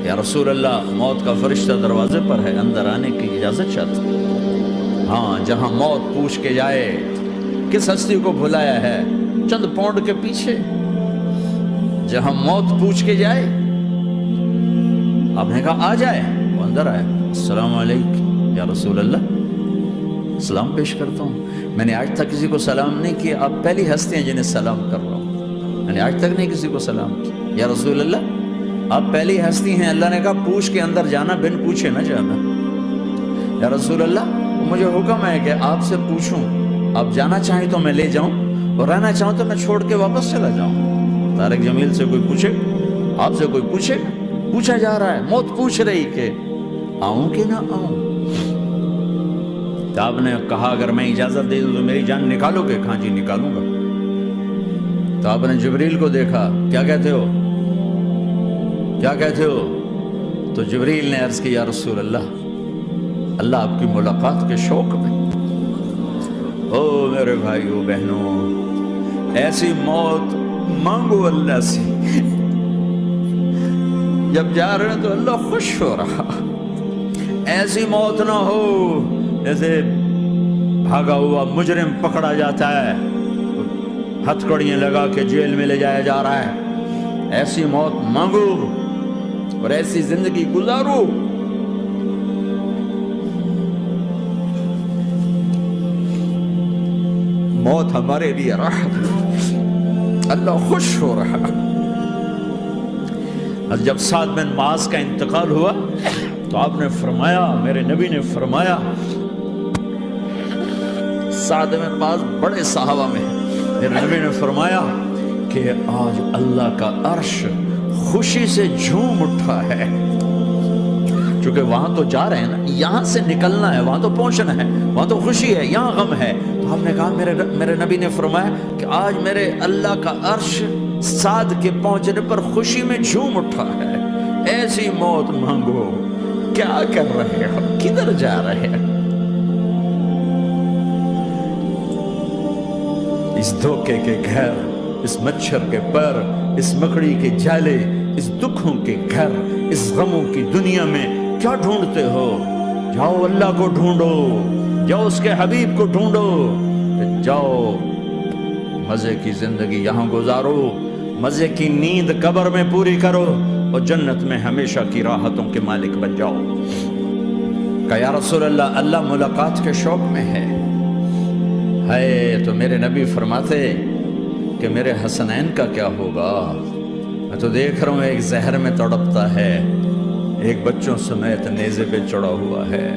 یا رسول اللہ موت کا فرشتہ دروازے پر ہے، اندر آنے کی اجازت چاہتا ہوں۔ ہاں، جہاں موت پوچھ کے جائے کس ہستی کو بھلایا ہے چند پونڈ کے پیچھے، جہاں موت پوچھ کے جائے آپ نے کہا آ جائے، وہ اندر آئے، السلام علیکم یا رسول اللہ، سلام پیش کرتا ہوں۔ میں نے آج تک کسی کو سلام نہیں کیا، آپ پہلی ہستی ہیں جنہیں سلام کر رہا ہوں، میں نے آج تک نہیں کسی کو سلام کیا۔ یا رسول اللہ آپ پہلی ہستی ہیں، اللہ نے کہا پوچھ کے اندر جانا، بن پوچھے نہ جانا۔ یا رسول اللہ مجھے حکم ہے کہ آپ سے پوچھوں، آپ جانا چاہیں تو میں لے جاؤں اور رہنا چاہوں تو میں چھوڑ کے واپس چلا جاؤں۔ طارق جمیل سے کوئی پوچھے، آپ سے کوئی پوچھے، پوچھا جا رہا ہے، موت پوچھ رہی کہ آؤں کہ نہ آؤں۔ تو آپ نے کہا اگر میں اجازت دے دوں تو میری جان نکالو گے؟ کہاں جی نکالوں گا۔ تو آپ نے جبریل کو دیکھا، کیا کہتے ہو کیا کہتے ہو؟ تو جبریل نے عرض کی یا رسول اللہ آپ کی ملاقات کے شوق میں۔ او میرے بھائیو بہنوں، ایسی موت مانگو اللہ سے، جب جا رہے ہیں تو اللہ خوش ہو رہا۔ ایسی موت نہ ہو جیسے بھاگا ہوا مجرم پکڑا جاتا ہے، ہتھ کڑیاں لگا کے جیل میں لے جایا جا رہا ہے۔ ایسی موت مانگو اور ایسی زندگی گزارو۔ موت ہمارے لیے راحت، اللہ خوش ہو رہا۔ جب سعد بن معاذ کا انتقال ہوا تو آپ نے فرمایا، میرے نبی نے فرمایا، سعد بن معاذ بڑے صحابہ میں، میرے نبی نے فرمایا کہ آج اللہ کا عرش خوشی سے جھوم اٹھا ہے، چونکہ وہاں تو جا رہے ہیں نا، یہاں سے نکلنا ہے، وہاں تو پہنچنا ہے، وہاں تو خوشی ہے، یہاں غم ہے۔ تو ہم نے کہا میرے نبی نے فرمایا کہ آج میرے اللہ کا عرش سعد کے پہنچنے پر خوشی میں جھوم اٹھا ہے۔ ایسی موت مانگو۔ کیا کر رہے ہو؟ کدھر جا رہے ہیں؟ اس دھوکے کے گھر، اس مچھر کے پر، اس مکڑی کے جالے، اس دکھوں کے گھر، اس غموں کی دنیا میں کیا ڈھونڈتے ہو؟ جاؤ اللہ کو ڈھونڈو، جاؤ اس کے حبیب کو ڈھونڈو، جاؤ مزے کی زندگی یہاں گزارو، مزے کی نیند قبر میں پوری کرو اور جنت میں ہمیشہ کی راحتوں کے مالک بن جاؤ۔ کہ یا رسول اللہ ملاقات کے شوق میں ہے۔ تو میرے نبی فرماتے کہ میرے حسنین کا کیا ہوگا؟ میں تو دیکھ رہا ہوں ایک زہر میں تڑپتا ہے، ایک بچوں سمیت نیزے پہ چڑھا ہوا ہے۔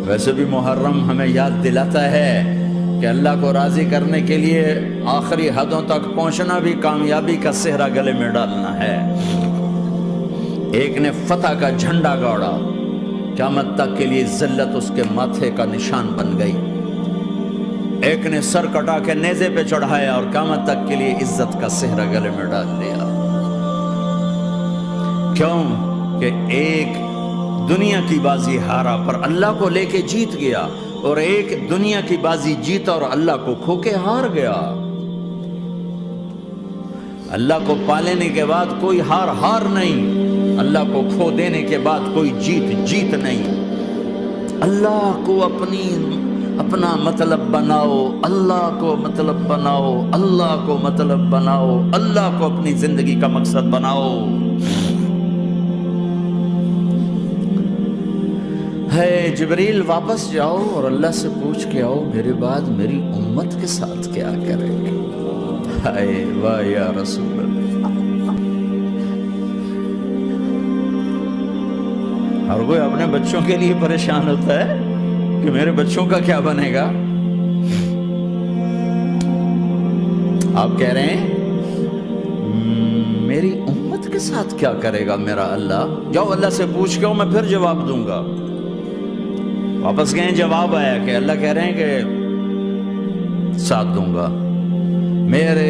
ویسے بھی محرم ہمیں یاد دلاتا ہے کہ اللہ کو راضی کرنے کے لیے آخری حدوں تک پہنچنا بھی کامیابی کا صحرا گلے میں ڈالنا ہے۔ ایک نے فتح کا جھنڈا گاڑا، قیامت تک کے لیے ذلت اس کے ماتھے کا نشان بن گئی۔ ایک نے سر کٹا کے نیزے پہ چڑھایا اور قیامت تک کے لیے عزت کا صحرا گلے میں ڈال دیا۔ کیوں کہ ایک دنیا کی بازی ہارا پر اللہ کو لے کے جیت گیا، اور ایک دنیا کی بازی جیتا اور اللہ کو کھو کے ہار گیا۔ اللہ کو پا لینے کے بعد کوئی ہار نہیں، اللہ کو کھو دینے کے بعد کوئی جیت نہیں۔ اللہ کو اپنا مطلب بناؤ، اللہ کو مطلب بناؤ، اللہ کو مطلب بناؤ، اللہ کو اپنی زندگی کا مقصد بناؤ۔ ہے جبریل واپس جاؤ اور اللہ سے پوچھ کے آؤ میرے بعد میری امت کے ساتھ کیا کرے گی۔ ہائے واہ یا رسول اللہ۔ ہر کوئی اپنے بچوں کے لیے پریشان ہوتا ہے کہ میرے بچوں کا کیا بنے گا۔ آپ کہہ رہے ہیں میری امت کے ساتھ کیا کرے گا میرا اللہ؟ جاؤ اللہ سے پوچھ کے آؤ، میں پھر جواب دوں گا۔ واپس گئے، جواب آیا کہ اللہ کہہ رہے ہیں کہ ساتھ دوں گا، میرے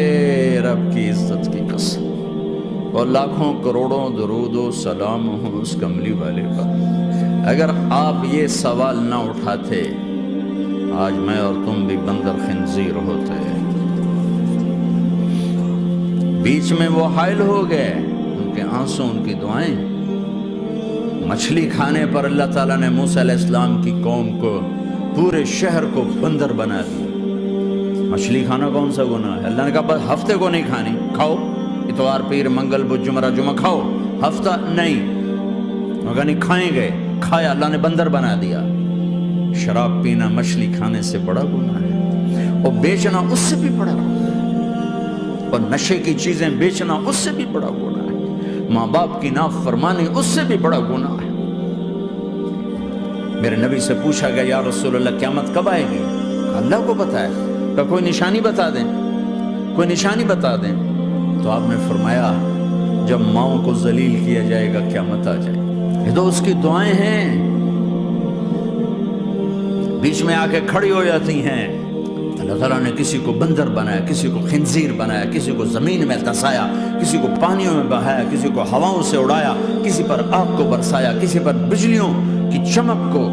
رب کی عزت کی قسم، اور لاکھوں کروڑوں درود و سلام ہوں اس کملی والے پر۔ اگر آپ یہ سوال نہ اٹھاتے آج میں اور تم بھی بندر خنزیر ہوتے۔ بیچ میں وہ حائل ہو گئے، ان کے ہنسو ان کی دعائیں. مچھلی کھانے پر اللہ تعالیٰ نے موسیٰ علیہ السلام کی قوم کو، پورے شہر کو بندر بنا دیا. مچھلی کھانا کون سا گناہ ہے؟ اللہ نے کہا بس ہفتے کو نہیں کھانی، کھاؤ اتوار پیر منگل بدھ جمعہ جمعہ کھاؤ، ہفتہ نہیں. مگر نہیں کھائیں گے، کھایا، اللہ نے بندر بنا دیا. شراب پینا مچھلی کھانے سے بڑا گناہ ہے، اور بیچنا اس سے بھی بڑا گناہ ہے، اور نشے کی چیزیں بیچنا اس سے بھی بڑا گناہ ہے، ماں باپ کی نافرمانی اس سے بھی بڑا گناہ ہے. میرے نبی سے پوچھا گیا یا رسول اللہ قیامت کب آئے گی؟ اللہ کو پتہ ہے. کہ کوئی نشانی بتا دیں، کوئی نشانی بتا دیں. تو آپ نے فرمایا جب ماؤں کو ذلیل کیا جائے گا قیامت آ جائے. یہ تو اس کی دعائیں ہیں، بیچ میں آ کے کھڑی ہو جاتی ہیں. اللہ تعالیٰ نے کسی کو بندر بنایا، کسی کو خنزیر بنایا، کسی کو زمین میں دھسایا، کسی کو پانیوں میں بہایا، کسی کو ہواؤں سے اڑایا، کسی پر آگ کو برسایا، کسی پر بجلیوں کی چمک کو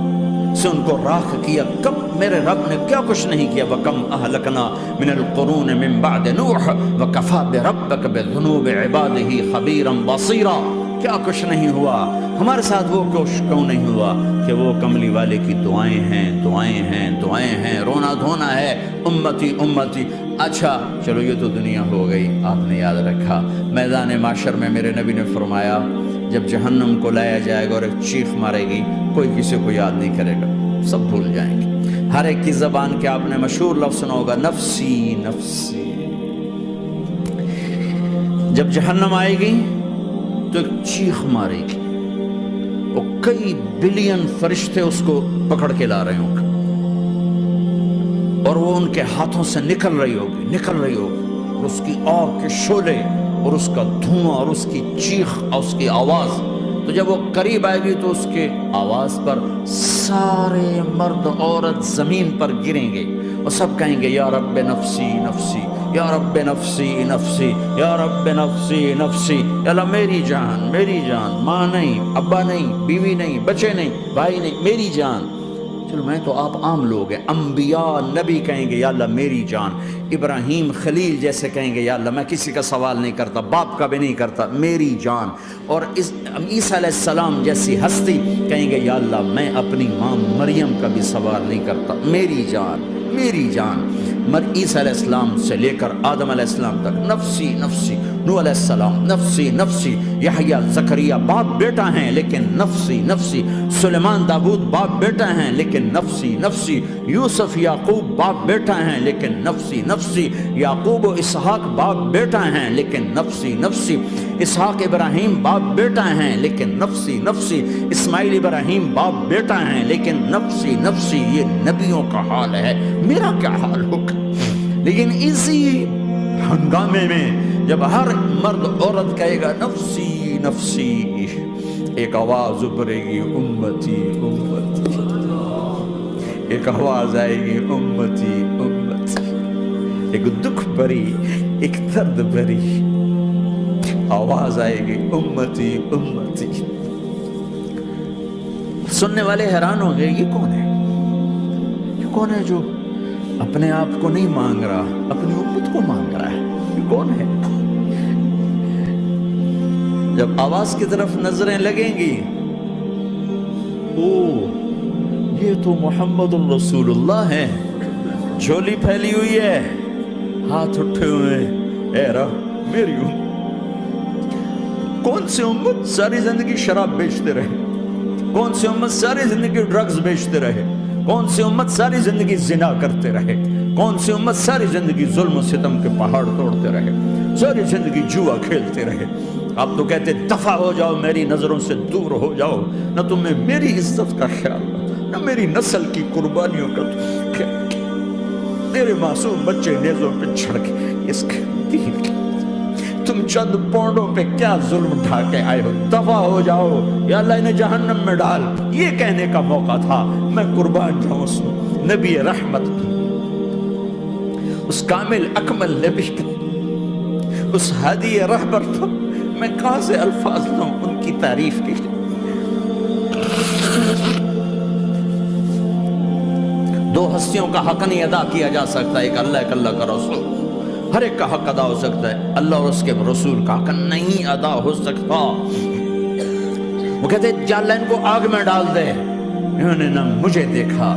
سے ان کو راکھ کیا. کب میرے رب نے کیا کچھ نہیں کیا. وَكَمْ أَهْلَكْنَا مِنَ الْقُرُونِ مِنْ بَعْدِ نُوحٍ وَكَفَى بِرَبِّكَ بِذُنُوبِ عِبَادِهِ خَبِيرًا بَصِيرًا. کیا کچھ نہیں ہوا ہمارے ساتھ، وہ کچھ کیوں نہیں ہوا کہ وہ کملی والے کی دعائیں ہیں، دعائیں ہیں، دعائیں ہیں، رونا دھونا ہے، امتی امتی. اچھا چلو یہ تو دنیا ہو گئی، آپ نے یاد رکھا. میدان معاشر میں میرے نبی نے فرمایا جب جہنم کو لایا جائے گا اور ایک چیخ مارے گی، کوئی کسی کو یاد نہیں کرے گا، سب بھول جائیں گے. ہر ایک کی زبان کے آپ نے مشہور لفظ سنا ہوگا نفسی نفسی. جب جہنم آئے گی تو ایک چیخ مارے گی، وہ کئی بلین فرشتے اس کو پکڑ کے لا رہے ہوں گے، اور وہ ان کے ہاتھوں سے نکل رہی ہوگی، اور اس کی آگ کے شعلے اور اس کا دھواں اور اس کی چیخ اور اس کی آواز. تو جب وہ قریب آئے گی تو اس کے آواز پر سارے مرد عورت زمین پر گریں گے اور سب کہیں گے یا رب نفسی نفسی، یا رب نفسی نفسی، یا رب نفسی نفسی. اللہ میری جان، میری جان، ماں نہیں، ابا نہیں، بیوی نہیں، بچے نہیں، بھائی نہیں، میری جان. چلو میں تو آپ عام لوگ ہیں، انبیاء نبی کہیں گے یا اللہ میری جان. ابراہیم خلیل جیسے کہیں گے یا اللہ میں کسی کا سوال نہیں کرتا، باپ کا بھی نہیں کرتا، میری جان. اور عیسیٰ علیہ السلام جیسی ہستی کہیں گے یا اللہ میں اپنی ماں مریم کا بھی سوال نہیں کرتا، میری جان، میری جان. عیسیٰ علیہ السلام سے لے کر آدم علیہ السلام تک نفسی نفسی. نوح علیہ السلام نفسی نفسی. یحییٰ زکریا باپ بیٹا ہیں لیکن نفسی نفسی. سلیمان داؤد باپ بیٹا ہیں لیکن نفسی نفسی. یوسف یعقوب باپ بیٹا ہیں لیکن نفسی نفسی. یعقوب و اسحاق باپ بیٹا ہیں لیکن نفسی نفسی. اسحاق ابراہیم باپ بیٹا ہیں لیکن نفسی نفسی. اسماعیل ابراہیم باپ بیٹا ہیں لیکن نفسی نفسی. یہ نبیوں کا حال ہے، میرا کیا حال ہوگا؟ لیکن اسی ہنگامے میں جب ہر مرد عورت کہے گا نفسی نفسی، ایک آواز ابھرے گی امتی امتی. ایک آواز آئے گی امتی امتی. ایک دکھ بھری، ایک درد بھری آواز آئے گی امتی امتی. سننے والے حیران ہوں گے یہ کون ہے، یہ کون ہے جو اپنے آپ کو نہیں مانگ رہا، اپنی امت کو مانگ رہا ہے، یہ کون ہے؟ جب آواز کی طرف نظریں لگیں گی، او یہ تو محمد الرسول اللہ ہے، جھولی پھیلی ہوئی ہے، ہاتھ اٹھے ہوئے، اے رب میری امت. کون سی امت ساری زندگی شراب بیچتے رہے؟ کون سی امت ساری زندگی ڈرگز بیچتے رہے؟ کون سی امت ساری زندگی زنا کرتے رہے؟ کون سی امت ساری زندگی ظلم و ستم کے پہاڑ توڑتے رہے؟ ساری زندگی جوا کھیلتے رہے؟ آپ تو کہتے دفع ہو جاؤ، میری نظروں سے دور ہو جاؤ. نہ تمہیں میری عزت کا خیال رکھا، نہ میری نسل کی قربانیوں کا خیال کیا. میرے معصوم بچے نیزوں پہ چڑھ کے اس کے دین کے تم چند پونڈوں پہ کیا ظلم ڈھا کے آئے ہو؟ دفع ہو جاؤ یا اللہ انہیں جہنم میں ڈال. یہ کہنے کا موقع تھا. میں قربان جاؤں اس نبی رحمت، اس کامل اکمل نبی، اس ہادی رہبر پر میں کہاں سے الفاظ لوں ان کی تعریف کے لیے. دو ہستیوں کا حق نہیں ادا کیا جا سکتا، ایک اللہ کا رسول. ہر ایک کا حق ادا ہو سکتا ہے، اللہ اور اس کے رسول کا حق نہیں ادا ہو سکتا۔ وہ کہتے ہیں یا اللہ ان کو آگ میں ڈال دے، انہوں نے نہ مجھے دیکھا،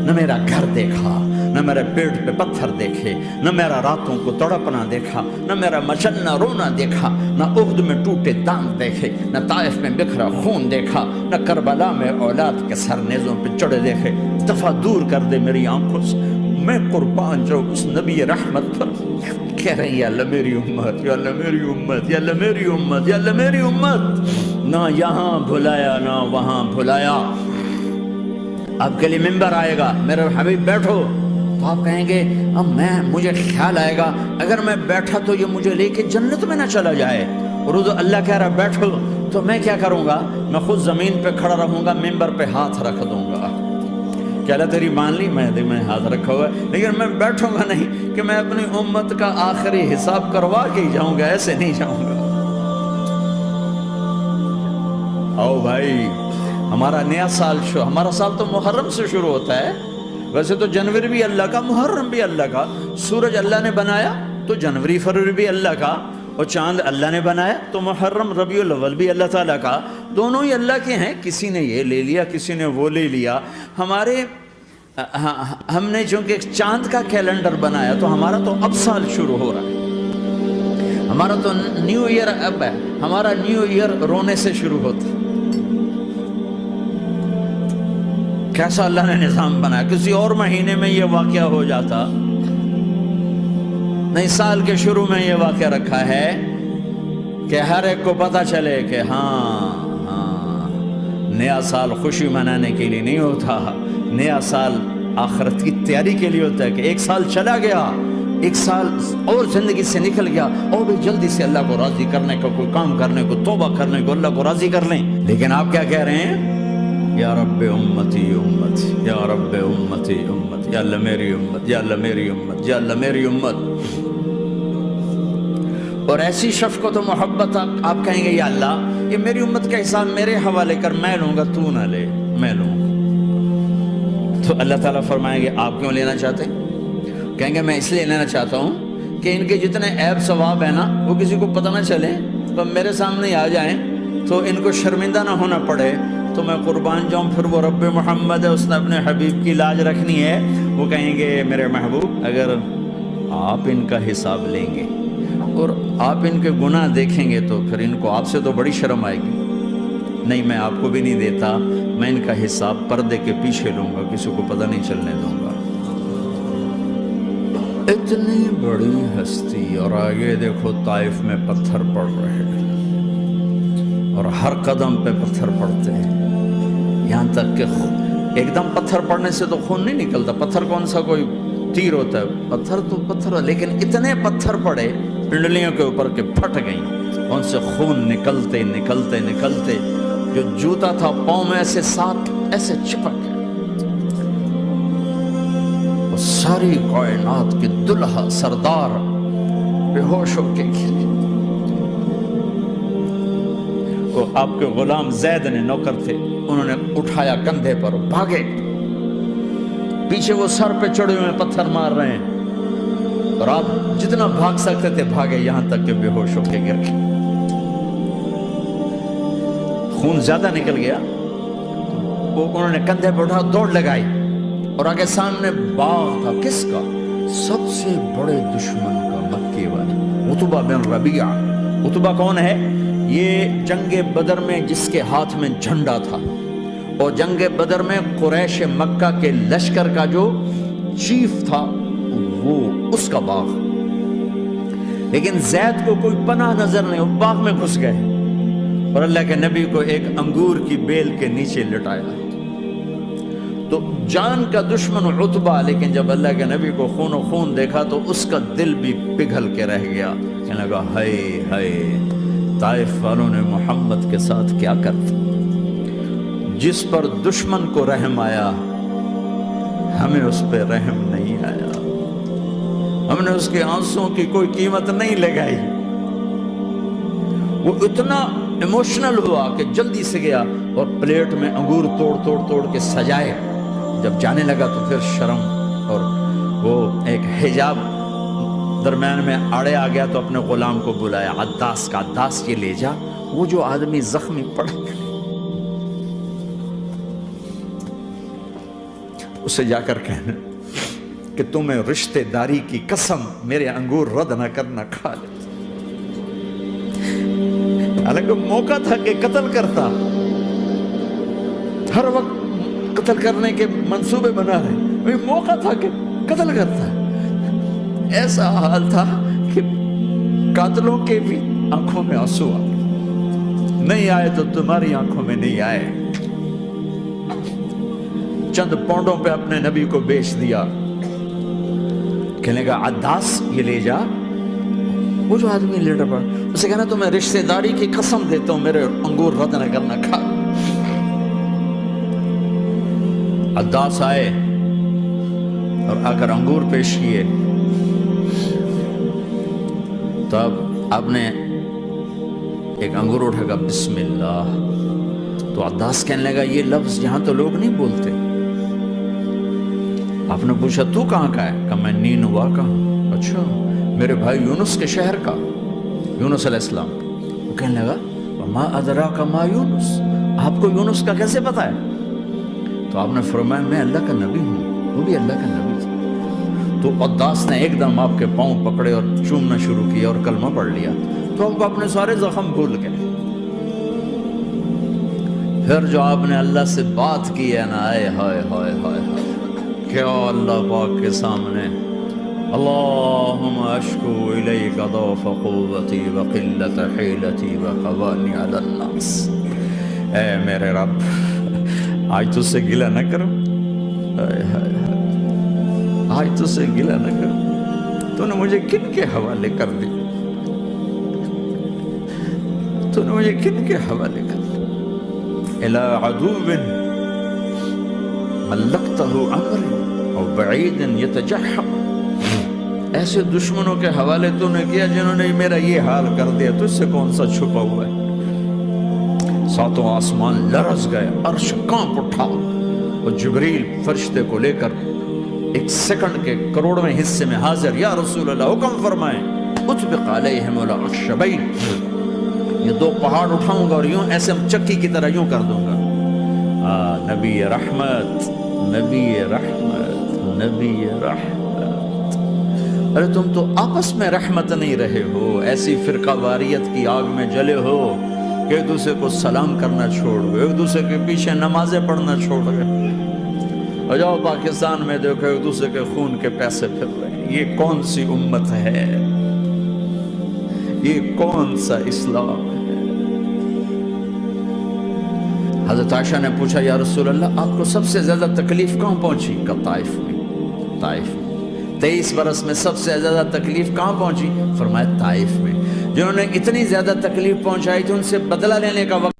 نہ میرا گھر دیکھا، نہ میرے پیٹ پہ پتھر دیکھے، نہ میرا راتوں کو تڑپنا دیکھا، نہ میرا مچلنا رونا دیکھا، نہ احد میں ٹوٹے دانت دیکھے، نہ طائف میں بکھرا خون دیکھا، نہ کربلا میں اولاد کے سر نیزوں پہ چڑھے دیکھے۔ دفعہ دور کر دے میری آنکھوں سے، میں قربان جو اس نبی رحمت پر۔ کہہ رہے ہیں یا اللہ میری امت، یا اللہ میری امت، یا اللہ میری امت، یا اللہ میری امت، نہ یہاں بھلایا نہ وہاں بھلایا۔ آپ کے لیے ممبر آئے گا، میرے حبیب بیٹھو، تو آپ کہیں گے اب مجھے خیال آئے گا اگر میں بیٹھا تو یہ مجھے لے کے جنت میں نہ چلا جائے، اور اللہ کہہ رہا بیٹھو تو میں کیا کروں گا؟ میں خود زمین پہ کھڑا رہوں گا، ممبر پہ ہاتھ رکھ دوں گا کہ اللہ تیری مان لی، میں ہاتھ رکھا ہوا ہے، لیکن میں بیٹھوں گا نہیں کہ میں اپنی امت کا آخری حساب کروا کے ہی جاؤں گا، ایسے نہیں جاؤں گا۔ آؤ بھائی، ہمارا نیا سال ہمارا سال تو محرم سے شروع ہوتا ہے، ویسے تو جنوری بھی اللہ کا، محرم بھی اللہ کا، سورج اللہ نے بنایا تو جنوری فروری بھی اللہ کا، اور چاند اللہ نے بنایا تو محرم ربیع الاول بھی اللہ تعالیٰ کا، دونوں ہی اللہ کے ہیں، کسی نے یہ لے لیا کسی نے وہ لے لیا۔ ہم نے چونکہ چاند کا کیلنڈر بنایا تو ہمارا تو اب سال شروع ہو رہا ہے، ہمارا تو نیو ایئر اب ہے، ہمارا نیو ایئر رونے سے شروع ہوتا ہے۔ کیسا اللہ نے نظام بنایا، کسی اور مہینے میں یہ واقعہ ہو جاتا، نہیں سال کے شروع میں یہ واقعہ رکھا ہے کہ ہر ایک کو پتہ چلے کہ ہاں نیا سال خوشی منانے کے لیے نہیں ہوتا، نیا سال آخرت کی تیاری کے لیے ہوتا ہے کہ ایک سال چلا گیا، ایک سال اور زندگی سے نکل گیا، اور بھی جلدی سے اللہ کو راضی کرنے کا کوئی کام کرنے کو، توبہ کرنے کو، اللہ کو راضی کر لیں۔ لیکن آپ کیا کہہ رہے ہیں؟ یا رب امتی امتی، یا رب امتی امت، یا اللہ میری امت، یا اللہ میری امت، یا اللہ میری امت۔ اور ایسی شفقت و محبت آپ کہیں گے یا اللہ یہ میری امت کا حساب میرے حوالے کر، میں لوں گا تو نہ لے، میں لوں۔ تو اللہ تعالیٰ فرمائیں گے آپ کیوں لینا چاہتے؟ کہیں گے میں اس لیے لینا چاہتا ہوں کہ ان کے جتنے عیب ثواب ہیں نا وہ کسی کو پتہ نہ چلے، تو میرے سامنے آ جائیں تو ان کو شرمندہ نہ ہونا پڑے، تو میں قربان جاؤں۔ پھر وہ رب محمد ہے، اس نے اپنے حبیب کی لاج رکھنی ہے، وہ کہیں گے میرے محبوب اگر آپ ان کا حساب لیں گے اور آپ ان کے گناہ دیکھیں گے تو پھر ان کو آپ سے تو بڑی شرم آئے گی، نہیں میں آپ کو بھی نہیں دیتا، میں ان کا حساب پردے کے پیچھے لوں گا، کسی کو پتہ نہیں چلنے دوں گا۔ اتنی بڑی ہستی، اور آگے دیکھو طائف میں پتھر پڑ رہے ہیں، اور ہر قدم پہ پتھر پڑتے ہیں، یہاں تک کہ ایک دم پتھر پڑنے سے تو خون نہیں نکلتا، پتھر کون سا کوئی تیر ہوتا ہے، پتھر تو پتھر، لیکن اتنے پتھر پڑے پنڈلیوں کے اوپر کے پھٹ گئیں، ان سے خون نکلتے نکلتے نکلتے جو جوتا تھا پاؤں میں ایسے ساتھ ایسے چپک گئے۔ وہ ساری کائنات کے دلہا سردار بے ہوش ہو کے گرے۔ وہ آپ کے غلام زید نے نوکر تھے، انہوں نے اٹھایا کندھے پر، بھاگے، پیچھے وہ سر پہ چڑھے ہوئے پتھر مار رہے ہیں، اور آپ جتنا بھاگ سکتے تھے بھاگے، یہاں تک کہ بے ہوش ہو کے گر گئے۔ خون زیادہ نکل گیا، وہ انہوں نے کندھے پہ اٹھا دوڑ لگائی، اور آگے سامنے باغ تھا، کس کا؟ سب سے بڑے دشمن کا، مکے والے عتبہ بن ربیعہ۔ عتبہ کون ہے؟ یہ جنگ بدر میں جس کے ہاتھ میں جھنڈا تھا، اور جنگ بدر میں قریش مکہ کے لشکر کا جو چیف تھا وہ اس کا باغ، لیکن زید کو کوئی پناہ نظر نہیں، وہ باغ میں گھس گئے، اور اللہ کے نبی کو ایک انگور کی بیل کے نیچے لٹایا۔ تو جان کا دشمن عتبہ، لیکن جب اللہ کے نبی کو خون و خون دیکھا تو اس کا دل بھی پگھل کے رہ گیا، کہنے لگا ہائے ہائے، طائف والوں نے محمد کے ساتھ کیا کرتا، جس پر دشمن کو رحم آیا ہمیں اس پہ رحم نہیں آیا، ہم نے اس کے آنسوں کی کوئی قیمت نہیں لگائی۔ وہ اتنا ایموشنل ہوا کہ جلدی سے گیا اور پلیٹ میں انگور توڑ کے سجائے، جب جانے لگا تو پھر شرم اور وہ ایک حجاب درمیان میں آڑے آ گیا تو اپنے غلام کو بلایا، عداس کا، عداس یہ لے جا وہ جو آدمی زخمی پڑ گیا، اسے جا کر کہنا کہ تمہیں رشتہ داری کی قسم میرے انگور رد نہ کرنا، کھا لے۔ حالانکہ موقع تھا کہ قتل کرتا، ہر وقت قتل کرنے کے منصوبے بنا رہے، موقع تھا کہ قتل کرتا۔ ایسا حال تھا کہ قاتلوں کے بھی آنکھوں میں آنسو آ نہیں آئے تو تمہاری آنکھوں میں نہیں آئے۔ چند پونڈوں پہ اپنے نبی کو بیچ دیا، کہنے کا عداس یہ لے جا، وہ جو آدمی لیٹر پڑا، اسے کہنا تو میں رشتہ داری کی قسم دیتا ہوں میرے انگور رد نہ کرنا، کھا۔ عداس آئے اور آ کر انگور پیش کیے، تو اب آپ نے ایک انگور اٹھا کر بسم اللہ، تو عداس کہنے لگا یہ لفظ یہاں تو لوگ نہیں بولتے۔ آپ نے پوچھا تو کہاں کا ہے؟ کہا میں نینوا کا ہوں۔ اچھا، میرے بھائی یونس کے شہر کا، یونس علیہ السلام۔ وہ کہنے لگا وما ادراک ما یونس، آپ کو یونس کا کیسے پتا ہے؟ تو آپ نے فرمایا میں اللہ کا نبی ہوں، وہ بھی اللہ کا نبی تھا۔ تو عداس نے ایک دم آپ کے پاؤں پکڑے اور چومنا شروع کیا اور کلمہ پڑھ لیا، تو آپ اپنے سارے زخم بھول گئے۔ پھر جو آپ نے اللہ سے بات کی ہے نا، آئے ہائے ہائے ہائے ہائے، کیا اللہ پاک کے سامنے اللہم اشکو الیک ضعف قوتی وقلت حیلتی وقوانی علی الناس، اے میرے رب آج تجھ سے گلہ نہ کروں، آج تجھ سے گلہ نہ کروں، تو نے مجھے کن کے حوالے کر دی، تو نے مجھے کن کے حوالے کر دی، الی عدو ملکتہ امری او بعید یتجحم، ایسے دشمنوں کے حوالے تو نے کیا جنہوں نے میرا یہ حال کر دیا، تجھ سے کون سا چھپا ہوا ہے۔ ساتوں آسمان لرز گئے، عرش کانپ اٹھا، اور جبریل فرشتے کو لے کر ایک سیکنڈ کے کروڑویں حصے میں حاضر، یا رسول اللہ حکم فرمائیں اطبق علیہم الاخشبین، یہ دو پہاڑ اٹھاؤں گا اور یوں ایسے چکی کی طرح یوں کر دوں گا۔ نبی رحمت، نبی رحمت، نبی رحمت، ارے تم تو آپس میں رحمت نہیں رہے ہو، ایسی فرقہ واریت کی آگ میں جلے ہو کہ ایک دوسرے کو سلام کرنا چھوڑ گئے، ایک دوسرے کے پیچھے نمازیں پڑھنا چھوڑ گئے۔ اور جاؤ پاکستان میں دیکھو ایک دوسرے کے خون کے پیسے پھر رہے ہیں، یہ کون سی امت ہے، یہ کون سا اسلام ہے؟ حضرت عائشہ نے پوچھا یا رسول اللہ آپ کو سب سے زیادہ تکلیف کہاں پہنچی؟ کہ طائف میں، طائف میں 23 برس میں سب سے زیادہ تکلیف کہاں پہنچی؟ فرمایا طائف میں۔ جنہوں نے اتنی زیادہ تکلیف پہنچائی تھی ان سے بدلہ لینے کا وقت